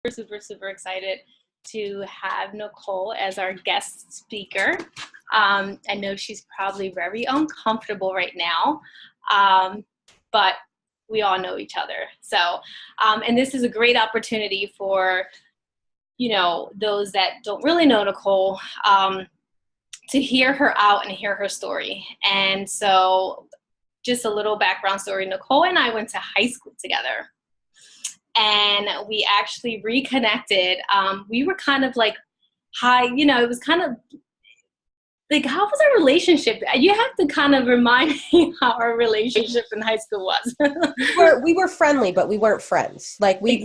super, super excited to have Nacole as our guest speaker. I know she's probably very uncomfortable right now, but we all know each other. So, and this is a great opportunity for, those that don't really know Nacole, to hear her out and hear her story. And so just a little background story. Nacole and I went to high school together. And we actually reconnected. We were kind of like high, it was kind of like, how was our relationship? You have to kind of remind me how our relationship in high school was. we were friendly, but we weren't friends. Like we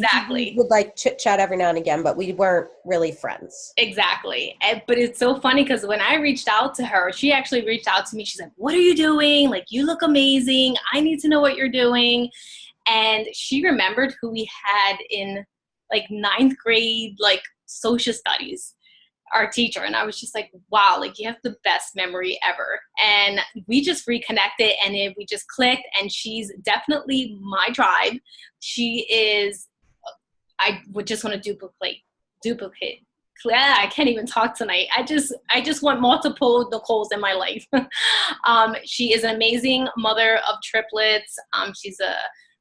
would like chit chat every now and again, but we weren't really friends. Exactly. But it's so funny because when I reached out to her, she actually reached out to me. She's like, "What are you doing? Like, you look amazing. I need to know what you're doing." And she remembered who we had in like ninth grade, like social studies, our teacher. And I was just like, wow, like you have the best memory ever. And we just reconnected and we just clicked, and she's definitely my tribe. She is, I would just want to duplicate. I can't even talk tonight. I just want multiple Nacoles in my life. She is an amazing mother of triplets. She's a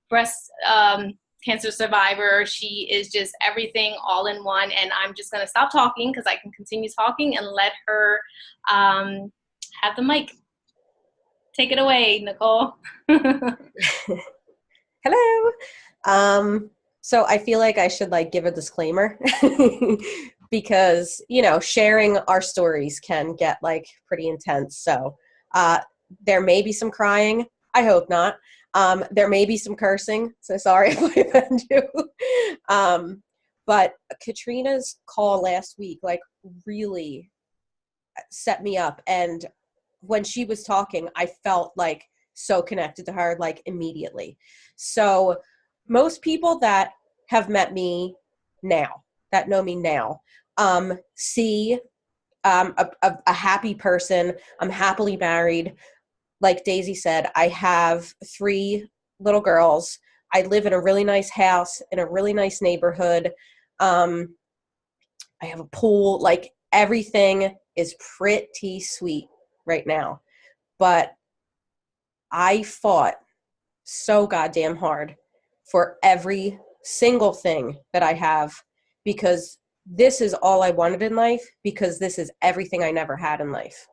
breast cancer survivor. She is just everything all in one. And I'm just going to stop talking because I can continue talking and let her have the mic. Take it away, Nacole. Hello. So I feel like I should like give a disclaimer because, sharing our stories can get like pretty intense. So there may be some crying. I hope not. There may be some cursing, so sorry if I offend you. But Katrina's call last week, like, really set me up. And when she was talking, I felt like so connected to her, like, immediately. So most people that have met me now, that know me now, see a happy person. I'm happily married. Like Daisy said, I have 3 little girls. I live in a really nice house in a really nice neighborhood. I have a pool. Like, everything is pretty sweet right now. But I fought so goddamn hard for every single thing that I have, because this is all I wanted in life, because this is everything I never had in life.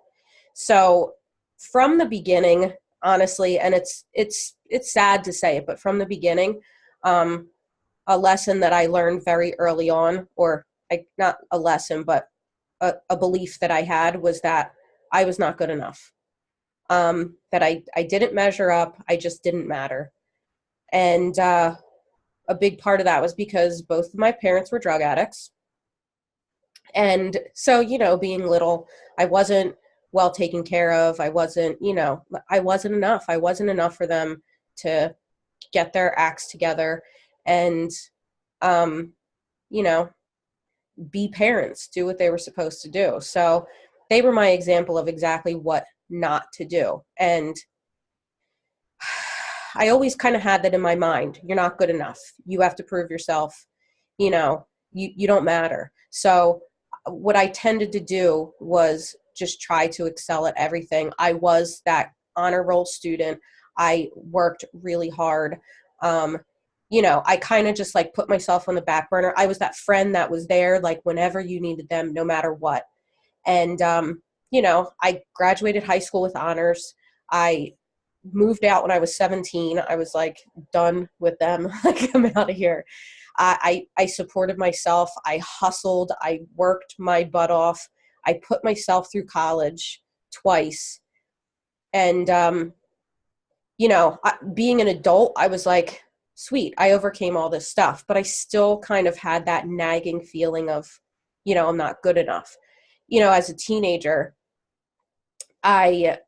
So from the beginning, honestly, and it's sad to say it, but from the beginning, a lesson that I learned very early on, or not a lesson, but a belief that I had, was that I was not good enough. That I didn't measure up. I just didn't matter. And a big part of that was because both of my parents were drug addicts. And so, being little, I wasn't well taken care of. I wasn't enough. I wasn't enough for them to get their acts together and, be parents, do what they were supposed to do. So they were my example of exactly what not to do. And I always kind of had that in my mind. You're not good enough. You have to prove yourself. You don't matter. So what I tended to do was just try to excel at everything. I was that honor roll student. I worked really hard. I kind of just like put myself on the back burner. I was that friend that was there, like, whenever you needed them, no matter what. And, I graduated high school with honors. I moved out when I was 17. I was like, done with them. Like, I'm out of here. I supported myself. I hustled. I worked my butt off. I put myself through college twice. And, being an adult, I was like, sweet, I overcame all this stuff. But I still kind of had that nagging feeling of, I'm not good enough. As a teenager, I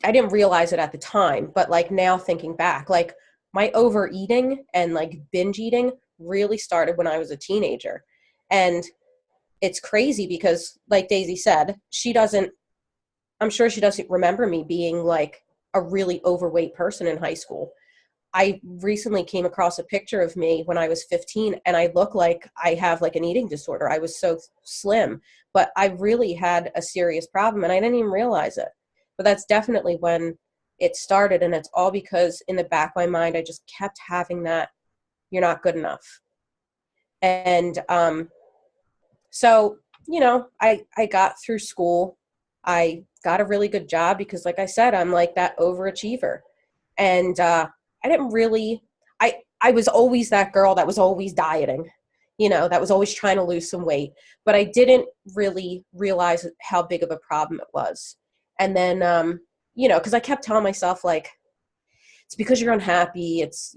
didn't realize it at the time, but like now thinking back, like my overeating and like binge eating really started when I was a teenager. And it's crazy because, like Daisy said, I'm sure she doesn't remember me being like a really overweight person in high school. I recently came across a picture of me when I was 15, and I look like I have like an eating disorder. I was so slim, but I really had a serious problem and I didn't even realize it. But that's definitely when it started. And it's all because in the back of my mind, I just kept having that, you're not good enough. And so, I got through school. I got a really good job because, like I said, I'm like that overachiever. And I didn't really, I was always that girl that was always dieting, that was always trying to lose some weight. But I didn't really realize how big of a problem it was. And then, because I kept telling myself, like, it's because you're unhappy. It's,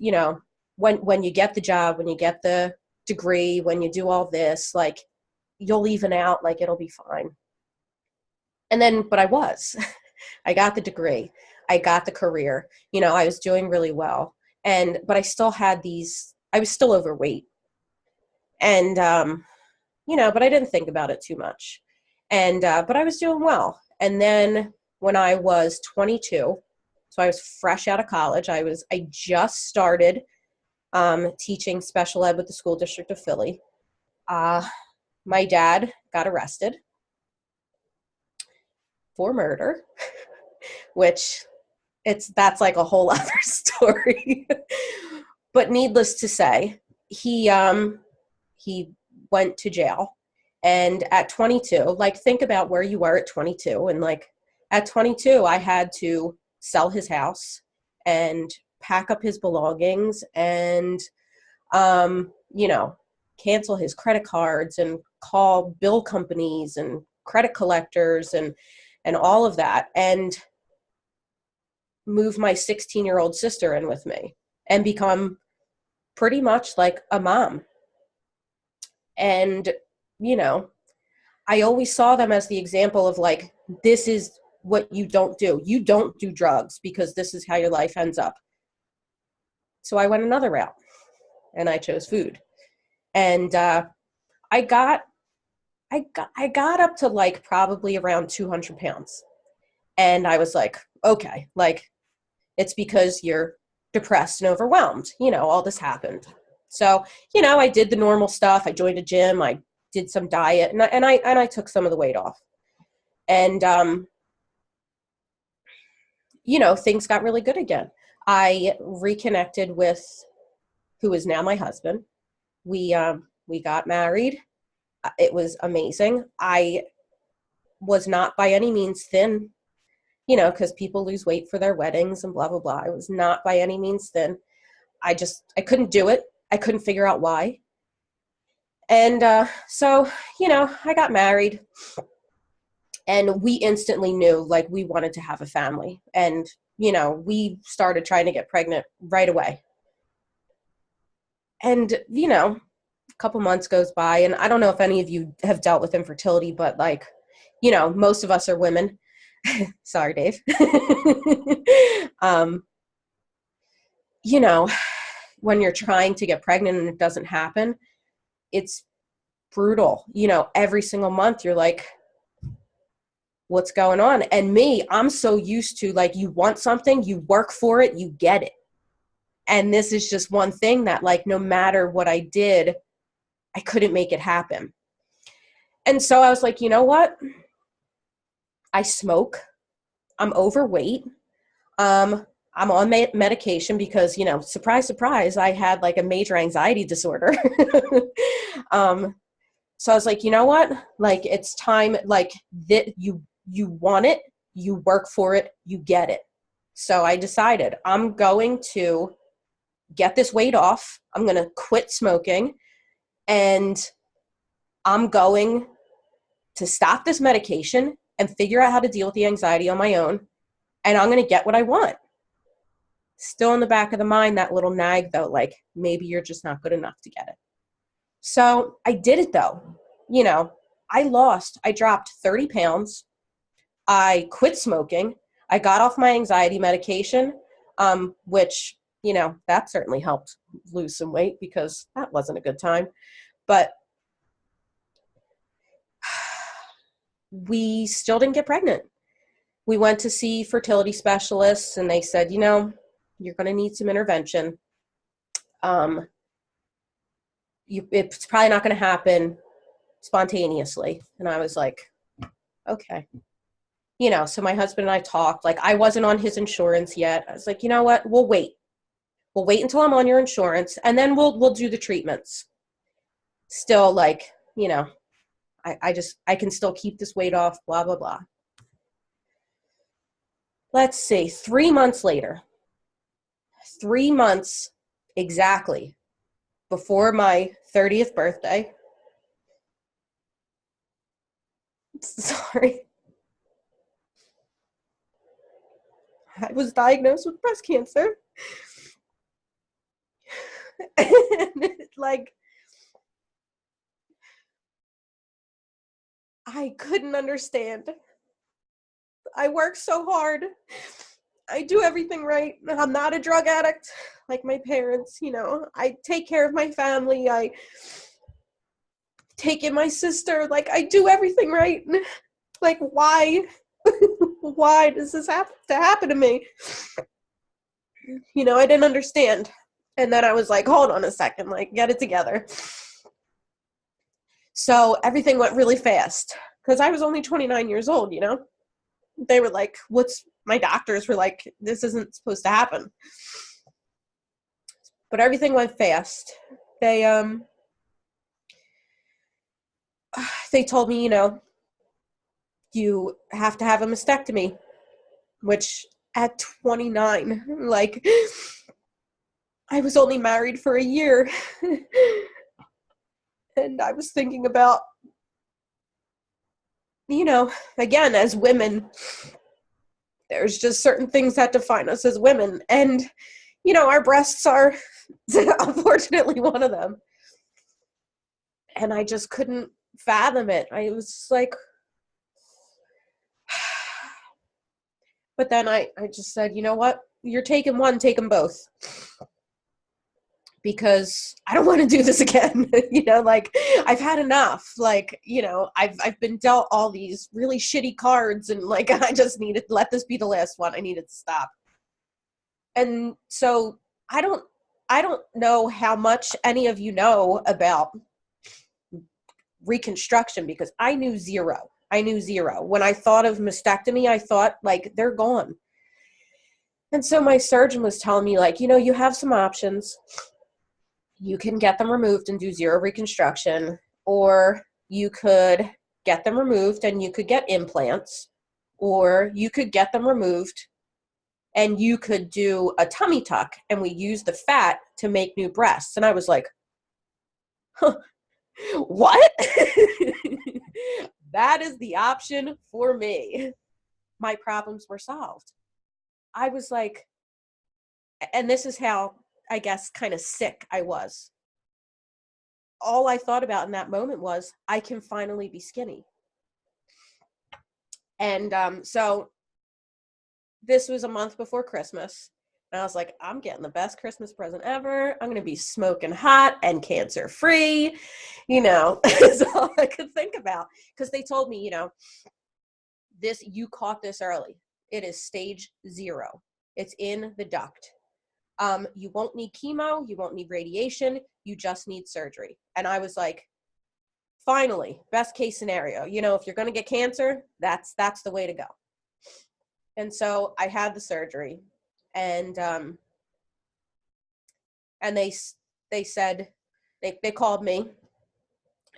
when you get the job, when you get the degree, when you do all this, like, you'll even out, like, it'll be fine. And then, but I was, I got the degree, I got the career, I was doing really well. But I still had I was still overweight. And, but I didn't think about it too much. But I was doing well. And then when I was 22, so I was fresh out of college, I just started teaching special ed with the school district of Philly. My dad got arrested for murder, which that's like a whole other story. But needless to say, he went to jail. And at 22, like, think about where you were at 22. And like at 22, I had to sell his house and pack up his belongings and, cancel his credit cards and call bill companies and credit collectors and all of that, and move my 16-year-old sister in with me and become pretty much like a mom. And, I always saw them as the example of, like, this is what you don't do. You don't do drugs because this is how your life ends up. So I went another route and I chose food. And I got up to like probably around 200 pounds. And I was like, okay, like, it's because you're depressed and overwhelmed. All this happened. So, I did the normal stuff. I joined a gym. I did some diet, and I took some of the weight off. And, things got really good again. I reconnected with who is now my husband. We got married. It was amazing. I was not by any means thin, because people lose weight for their weddings and blah, blah, blah. I was not by any means thin. I couldn't do it. I couldn't figure out why. And so, I got married, and we instantly knew, like, we wanted to have a family. And, we started trying to get pregnant right away. And, a couple months goes by, and I don't know if any of you have dealt with infertility, but, like, most of us are women. Sorry, Dave. When you're trying to get pregnant and it doesn't happen, it's brutal. Every single month you're like, what's going on? And me, I'm so used to, like, you want something, you work for it, you get it. And this is just one thing that, like, no matter what I did, I couldn't make it happen. And so I was like, you know what? I smoke. I'm overweight. I'm on medication because, surprise, surprise, I had like a major anxiety disorder. So I was like, you know what? Like, it's time, like, that you want it, you work for it, you get it. So I decided I'm going to get this weight off. I'm going to quit smoking, and I'm going to stop this medication and figure out how to deal with the anxiety on my own. And I'm going to get what I want. Still in the back of the mind, that little nag, though, like, maybe you're just not good enough to get it. So I did it, though. I dropped 30 pounds. I quit smoking. I got off my anxiety medication, which, that certainly helped lose some weight because that wasn't a good time. But we still didn't get pregnant. We went to see fertility specialists, and they said, You're going to need some intervention. It's probably not going to happen spontaneously. And I was like, okay. So my husband and I talked, like, I wasn't on his insurance yet. I was like, you know what? We'll wait. We'll wait until I'm on your insurance, and then we'll do the treatments. Still, like, I can still keep this weight off, blah, blah, blah. Let's see, 3 months later, 3 months exactly before my 30th birthday. Sorry. I was diagnosed with breast cancer. And like, I couldn't understand. I work so hard. I do everything right. I'm not a drug addict like my parents, I take care of my family. I take in my sister. Like, I do everything right. Like, why? Why does this have to happen to me? I didn't understand. And then I was like, hold on a second, like, get it together. So everything went really fast because I was only 29 years old, They were like, my doctors were like, this isn't supposed to happen. But everything went fast. They told me, you have to have a mastectomy, which at 29, like, I was only married for a year. And I was thinking about, again, as women, there's just certain things that define us as women. And, our breasts are unfortunately one of them. And I just couldn't fathom it. I was like, but then I just said, you know what? You're taking one, take them both. Because I don't want to do this again. Like, I've had enough. Like, I've been dealt all these really shitty cards, and like, I just needed to let this be the last one. I needed to stop. And so I don't know how much any of you know about reconstruction, because I knew zero. When I thought of mastectomy, I thought, like, they're gone. And so my surgeon was telling me, like, you have some options. You can get them removed and do zero reconstruction, or you could get them removed and you could get implants, or you could get them removed and you could do a tummy tuck, and we use the fat to make new breasts. And I was like, huh, what? That is the option for me. My problems were solved. I was like, and this is how, I guess, kind of sick I was. All I thought about in that moment was, I can finally be skinny. And so this was a month before Christmas. And I was like, I'm getting the best Christmas present ever. I'm going to be smoking hot and cancer free. That's all I could think about. Because they told me, you caught this early. It is stage 0. It's in the duct. You won't need chemo. You won't need radiation. You just need surgery. And I was like, finally, best case scenario. If you're going to get cancer, that's the way to go. And so I had the surgery, and they said, they called me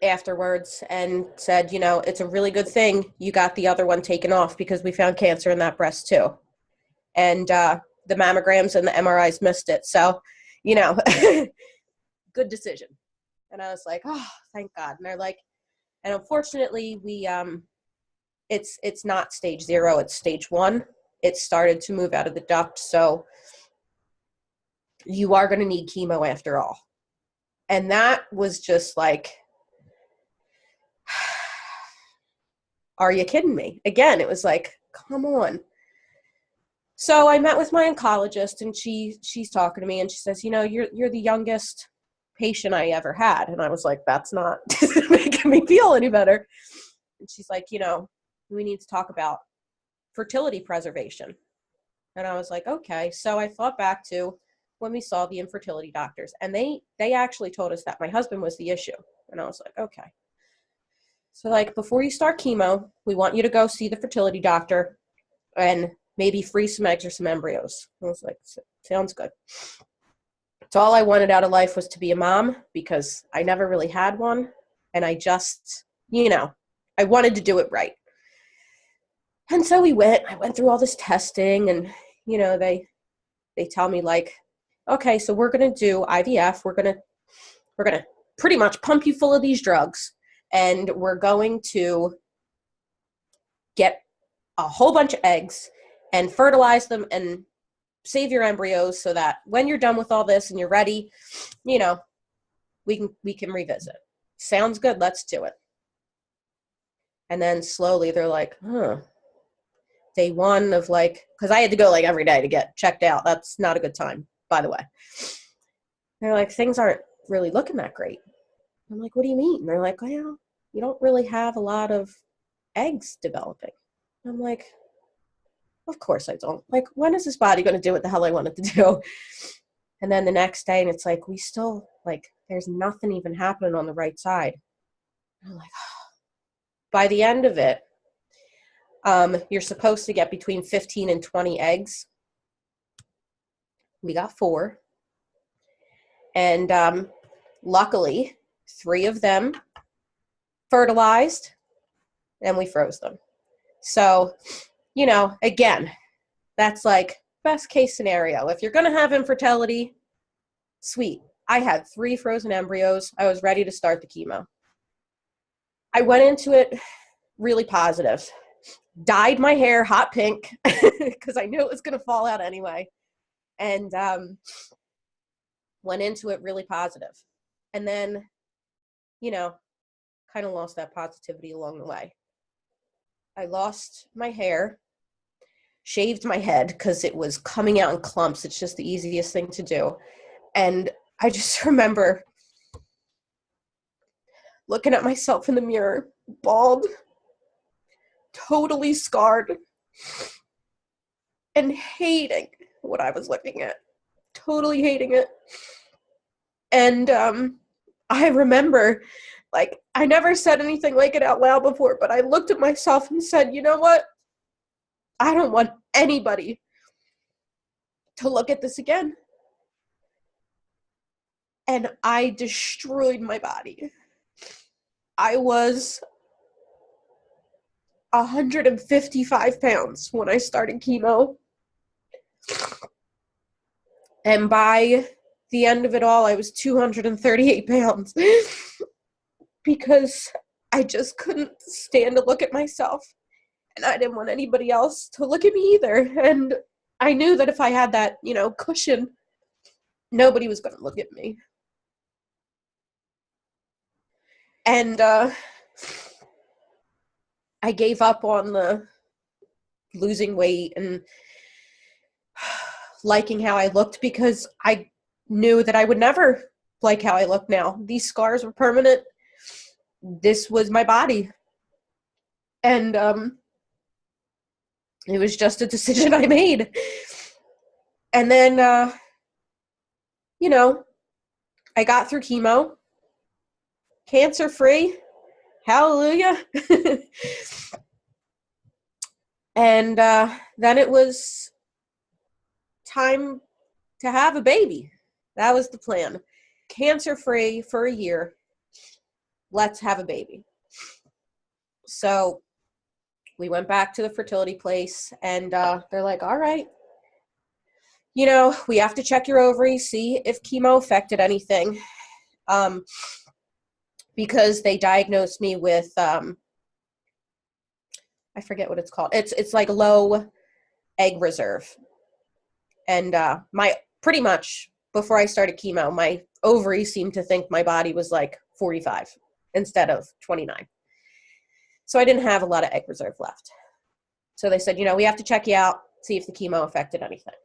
afterwards and said, it's a really good thing you got the other one taken off, because we found cancer in that breast too. And the mammograms and the MRIs missed it. So, good decision. And I was like, oh, thank God. And they're like, and unfortunately we, it's not stage 0, it's stage 1. It started to move out of the duct. So you are going to need chemo after all. And that was just like, are you kidding me? Again, it was like, come on. So I met with my oncologist, and she's talking to me, and she says, you're the youngest patient I ever had. And I was like, that's not making me feel any better. And she's like, we need to talk about fertility preservation. And I was like, okay. So I thought back to when we saw the infertility doctors, and they actually told us that my husband was the issue. And I was like, okay. So like, before you start chemo, we want you to go see the fertility doctor and maybe freeze some eggs or some embryos. I was like, sounds good. So all I wanted out of life was to be a mom, because I never really had one. And I just, I wanted to do it right. And so I went through all this testing, and, they tell me like, okay, so we're going to do IVF. We're going to pretty much pump you full of these drugs, and we're going to get a whole bunch of eggs and fertilize them and save your embryos so that when you're done with all this and you're ready, we can revisit. Sounds good. Let's do it. And then slowly they're like, day one of like, because I had to go like every day to get checked out. That's not a good time, by the way. They're like, things aren't really looking that great. I'm like, what do you mean? And they're like, well, you don't really have a lot of eggs developing. I'm like, of course I don't. Like, when is this body going to do what the hell I want it to do? And then the next day, and it's like, we still, like, there's nothing even happening on the right side. And I'm like, by the end of it, you're supposed to get between 15 and 20 eggs. We got 4. And luckily, 3 of them fertilized, and we froze them. So, again, that's like best case scenario. If you're going to have infertility, sweet. I had 3 frozen embryos. I was ready to start the chemo. I went into it really positive. Dyed my hair hot pink because I knew it was going to fall out anyway. And went into it really positive. And then, kind of lost that positivity along the way. I lost my hair, shaved my head because it was coming out in clumps. It's just the easiest thing to do. And I just remember looking at myself in the mirror, bald, totally scarred, and hating what I was looking at. Totally hating it. And I remember, like, I never said anything like it out loud before, but I looked at myself and said, you know what? I don't want anybody to look at this again. And I destroyed my body. I was 155 pounds when I started chemo. And by the end of it all, I was 238 pounds because I just couldn't stand to look at myself. And I didn't want anybody else to look at me either. And I knew that if I had that, cushion, nobody was going to look at me. And I gave up on the losing weight and liking how I looked because I knew that I would never like how I look now. These scars were permanent. This was my body. And it was just a decision I made. And then, I got through chemo. Cancer-free. Hallelujah. And then it was time to have a baby. That was the plan. Cancer-free for a year. Let's have a baby. So we went back to the fertility place, and they're like, all right, we have to check your ovaries, see if chemo affected anything. Because they diagnosed me with, I forget what it's called. It's like low egg reserve. And pretty much before I started chemo, my ovaries seemed to think my body was like 45 instead of 29. So I didn't have a lot of egg reserve left. So they said, we have to check you out, see if the chemo affected anything.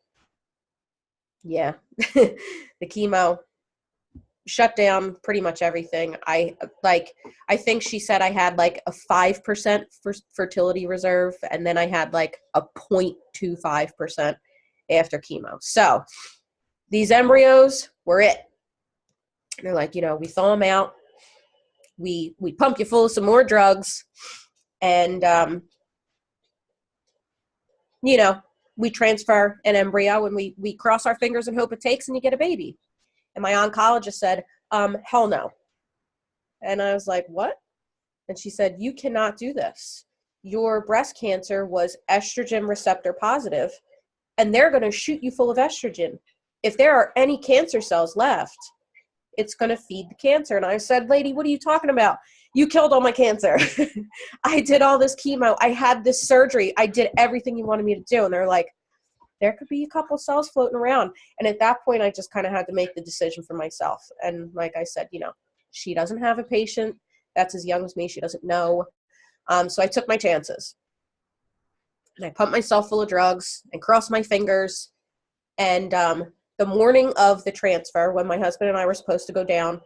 Yeah, the chemo shut down pretty much everything. I think she said I had like a 5% fertility reserve, and then I had like a 0.25%. after chemo. So these embryos were it. And they're like, we thaw them out. We pump you full of some more drugs. And, we transfer an embryo and we cross our fingers and hope it takes and you get a baby. And my oncologist said, hell no. And I was like, what? And she said, you cannot do this. Your breast cancer was estrogen receptor positive, and they're going to shoot you full of estrogen. If there are any cancer cells left, it's going to feed the cancer. And I said, lady, what are you talking about? You killed all my cancer. I did all this chemo. I had this surgery. I did everything you wanted me to do. And they're like, there could be a couple cells floating around. And at that point, I just kind of had to make the decision for myself. And like I said, she doesn't have a patient that's as young as me. She doesn't know. So I took my chances. And I pumped myself full of drugs and crossed my fingers. And the morning of the transfer, when my husband and I were supposed to go down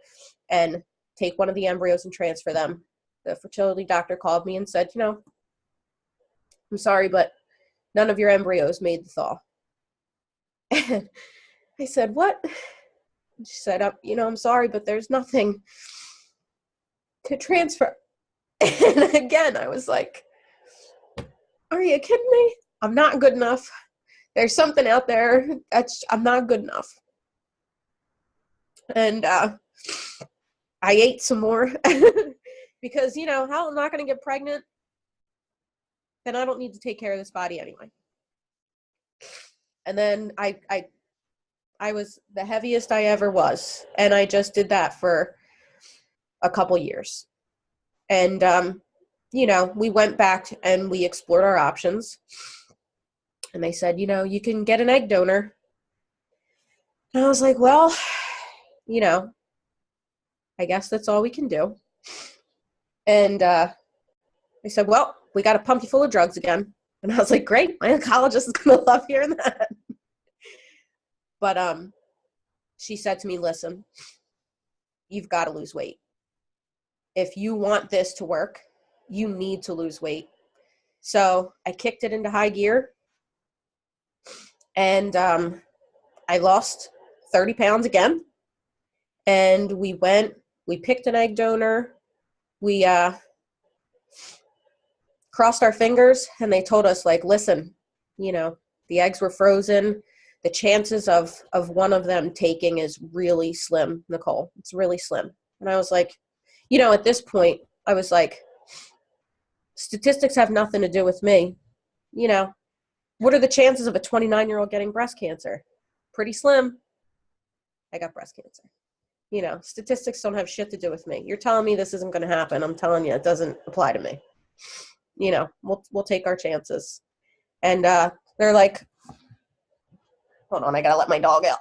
and take one of the embryos and transfer them, the fertility doctor called me and said, I'm sorry, but none of your embryos made the thaw. And I said, what? And she said, I'm sorry, but there's nothing to transfer. And again, I was like, are you kidding me? I'm not good enough. There's something out there I'm not good enough. And I ate some more because, how I'm not going to get pregnant, then I don't need to take care of this body anyway. And then I was the heaviest I ever was. And I just did that for a couple years. And, we went back and we explored our options. And they said, you can get an egg donor. And I was like, well, I guess that's all we can do. And they said, well, we got to pump you full of drugs again. And I was like, great, my oncologist is going to love hearing that. But she said to me, listen, you've got to lose weight. If you want this to work, you need to lose weight. So I kicked it into high gear. And I lost 30 pounds again. And we picked an egg donor. We crossed our fingers, and they told us, like, listen, the eggs were frozen. The chances of one of them taking is really slim, Nacole. It's really slim. And I was like, at this point, I was like, statistics have nothing to do with me. What are the chances of a 29-year-old getting breast cancer? Pretty slim. I got breast cancer. Statistics don't have shit to do with me. You're telling me this isn't going to happen. I'm telling you, it doesn't apply to me. We'll take our chances. And they're like, hold on, I got to let my dog out.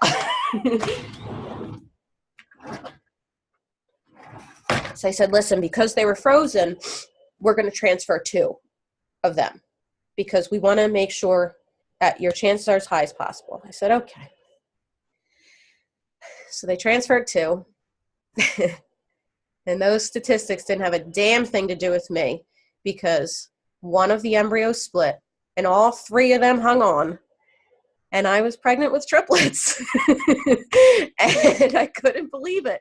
So I said, listen, because they were frozen, we're going to transfer 2 of them because we want to make sure that your chances are as high as possible. I said, okay. So they transferred 2. And those statistics didn't have a damn thing to do with me because one of the embryos split and all 3 of them hung on. And I was pregnant with triplets. And I couldn't believe it.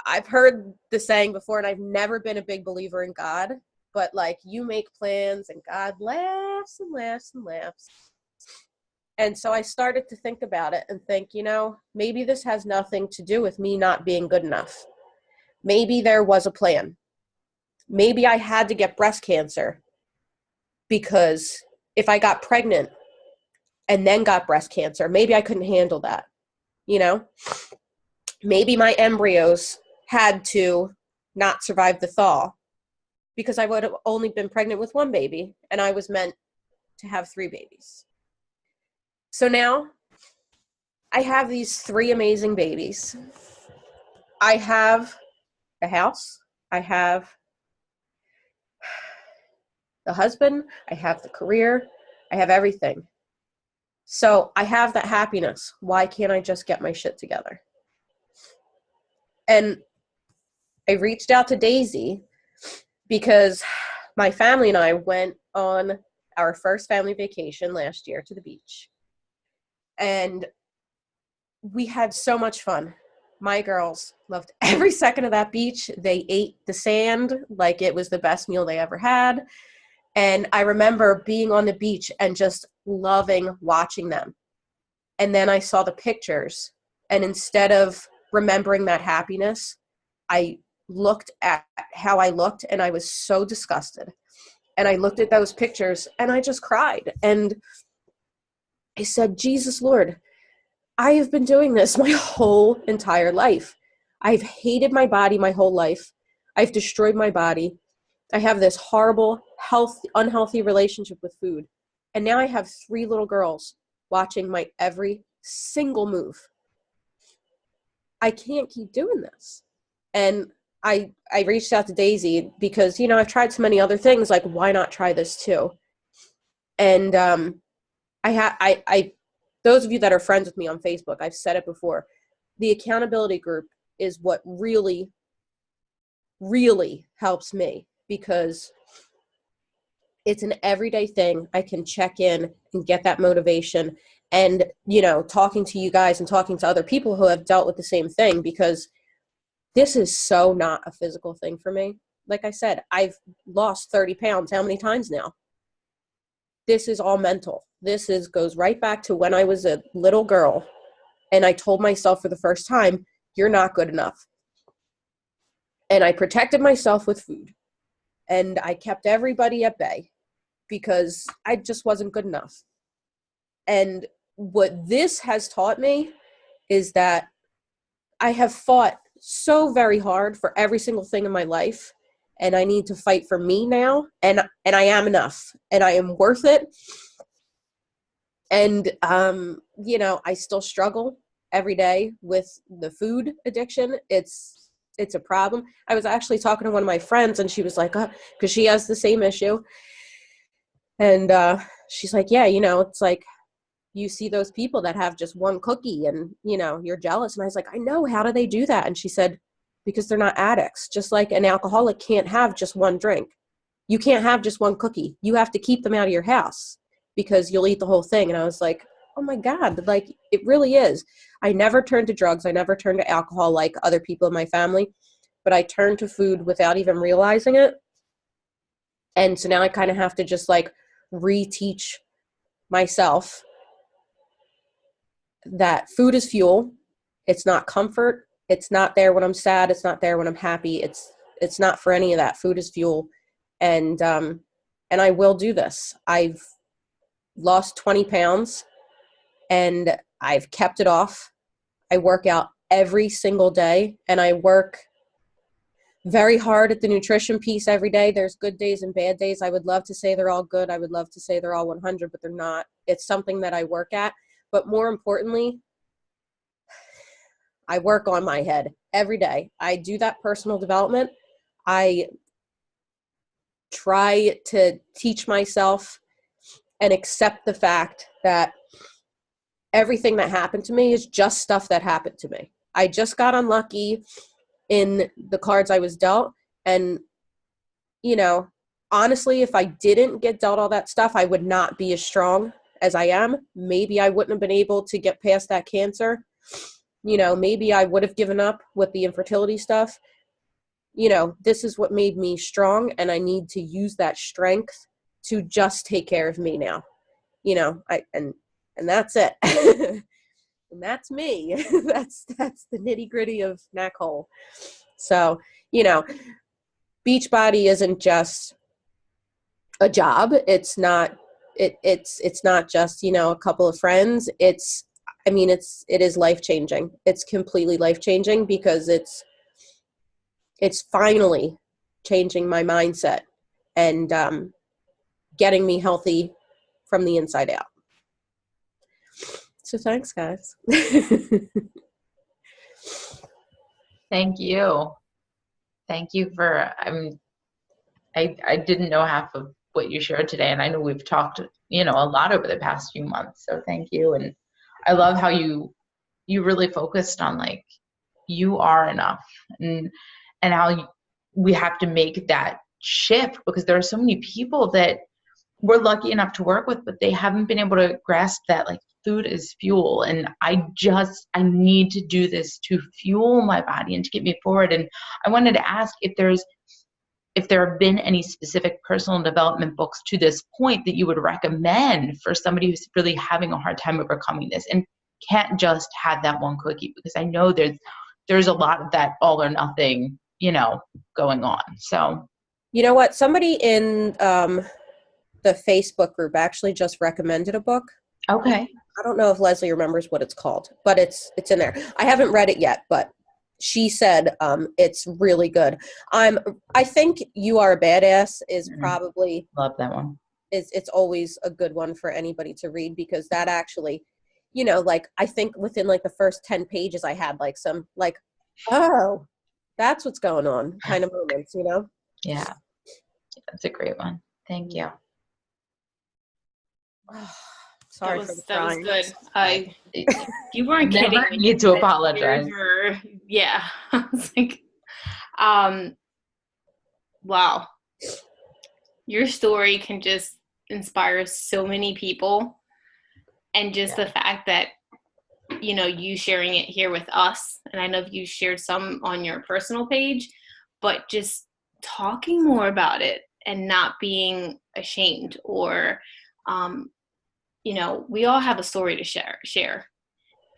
I've heard the saying before, and I've never been a big believer in God, but like you make plans and God laughs and laughs and laughs. And so I started to think about it and think, maybe this has nothing to do with me not being good enough. Maybe there was a plan. Maybe I had to get breast cancer because if I got pregnant and then got breast cancer, maybe I couldn't handle that. Maybe my embryos had to not survive the thaw because I would have only been pregnant with 1 baby and I was meant to have 3 babies. So now I have these 3 amazing babies. I have the house. I have the husband. I have the career. I have everything. So I have that happiness. Why can't I just get my shit together? And I reached out to Daisy because my family and I went on our first family vacation last year to the beach. And we had so much fun. My girls loved every second of that beach. They ate the sand like it was the best meal they ever had. And I remember being on the beach and just loving watching them. And then I saw the pictures. And instead of remembering that happiness, I looked at how I looked and I was so disgusted. And I looked at those pictures and I just cried. And I said, Jesus, Lord, I have been doing this my whole entire life. I've hated my body my whole life. I've destroyed my body. I have this horrible, unhealthy relationship with food. And now I have 3 little girls watching my every single move. I can't keep doing this. And I reached out to Daisy because, I've tried so many other things, like, why not try this too? And those of you that are friends with me on Facebook, I've said it before, the accountability group is what really, really helps me, because it's an everyday thing. I can check in and get that motivation, and, talking to you guys and talking to other people who have dealt with the same thing, because this is so not a physical thing for me. Like I said, I've lost 30 pounds how many times now? This is all mental. This goes right back to when I was a little girl and I told myself for the first time, you're not good enough. And I protected myself with food, and I kept everybody at bay because I just wasn't good enough. And what this has taught me is that I have fought so very hard for every single thing in my life, and I need to fight for me now, and I am enough, and I am worth it. And I still struggle every day with the food addiction. It's a problem. I was actually talking to one of my friends, and she was like, because she has the same issue, and she's like, yeah, it's like, you see those people that have just one cookie and, you're jealous. And I was like, I know. How do they do that? And she said, because they're not addicts. Just like an alcoholic can't have just one drink. You can't have just one cookie. You have to keep them out of your house because you'll eat the whole thing. And I was like, oh my God, like, it really is. I never turned to drugs. I never turned to alcohol like other people in my family, but I turned to food without even realizing it. And so now I kind of have to just like reteach myself that food is fuel. It's not comfort. It's not there when I'm sad. It's not there when I'm happy. It's not for any of that. Food is fuel. And I will do this. I've lost 20 pounds and I've kept it off. I work out every single day, and I work very hard at the nutrition piece every day. There's good days and bad days. I would love to say they're all good. I would love to say they're all 100, but they're not. It's something that I work at. But more importantly, I work on my head every day. I do that personal development. I try to teach myself and accept the fact that everything that happened to me is just stuff that happened to me. I just got unlucky in the cards I was dealt. And, honestly, if I didn't get dealt all that stuff, I would not be as strong as I am. Maybe I wouldn't have been able to get past that cancer. Maybe I would have given up with the infertility stuff. This is what made me strong, and I need to use that strength to just take care of me now. And that's it. And that's me. that's the nitty-gritty of Nacole. So, Beachbody isn't just a job. It's not it's not just, a couple of friends. It is life-changing. It's completely life-changing because it's finally changing my mindset and getting me healthy from the inside out. So thanks, guys. Thank you. Thank you for, I didn't know half of what you shared today, and I know we've talked, a lot over the past few months. So thank you. And I love how you really focused on, like, you are enough, and how we have to make that shift, because there are so many people that we're lucky enough to work with, but they haven't been able to grasp that like food is fuel. And I need to do this to fuel my body and to get me forward. And I wanted to ask if there have been any specific personal development books to this point that you would recommend for somebody who's really having a hard time overcoming this and can't just have that one cookie, because I know there's a lot of that all or nothing, going on. So, you know what? Somebody in the Facebook group actually just recommended a book. Okay. I don't know if Leslie remembers what it's called, but it's in there. I haven't read it yet, but she said it's really good. I think You Are a Badass is probably love that one. It's always a good one for anybody to read, because that actually, like I think within like the first 10 pages I had like some like, oh, that's what's going on kind of moments, Yeah, that's a great one. Thank you. Sorry for the crying. That was good. You weren't kidding. Never need to apologize. Yeah. I was like, wow. Your story can just inspire so many people. And just the fact that, you sharing it here with us, and I know you shared some on your personal page, but just talking more about it and not being ashamed or, we all have a story to share.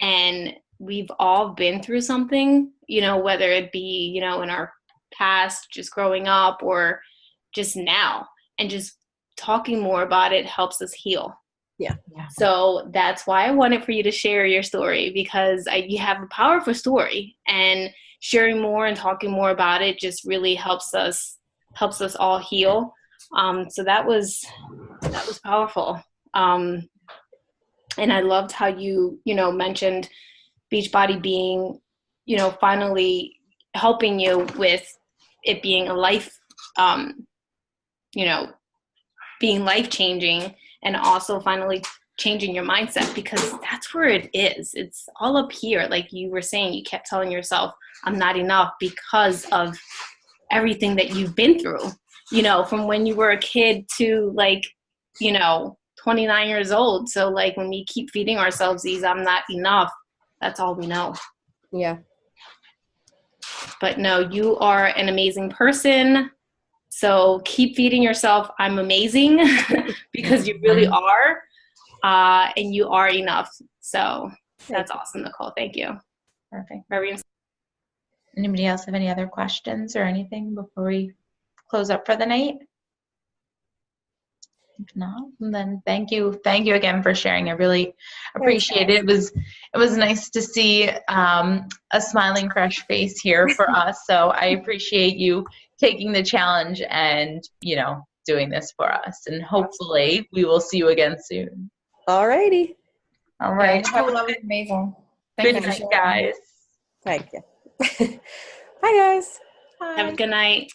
And we've all been through something, whether it be, in our past, just growing up, or just now. And just talking more about it helps us heal. Yeah. So that's why I wanted for you to share your story, because you have a powerful story, and sharing more and talking more about it just really helps us all heal. So that was powerful. And I loved how you mentioned Beachbody being, finally helping you with it being a life, being life-changing, and also finally changing your mindset, because that's where it is. It's all up here. Like you were saying, you kept telling yourself, I'm not enough, because of everything that you've been through, from when you were a kid to 29 years old. So like when we keep feeding ourselves these I'm not enough, that's all we know. Yeah. But no, you are an amazing person. So keep feeding yourself I'm amazing because you really are. And you are enough. So that's awesome, Nacole. Thank you. Perfect. Very. Anybody else have any other questions or anything before we close up for the night? If not, then thank you again for sharing. I really appreciate it. It was nice to see a smiling, fresh face here for us. So I appreciate you taking the challenge and doing this for us. And hopefully we will see you again soon. All righty. All right. Yeah, that was amazing. Good night, guys. Thank you. Bye, guys. Bye. Have a good night.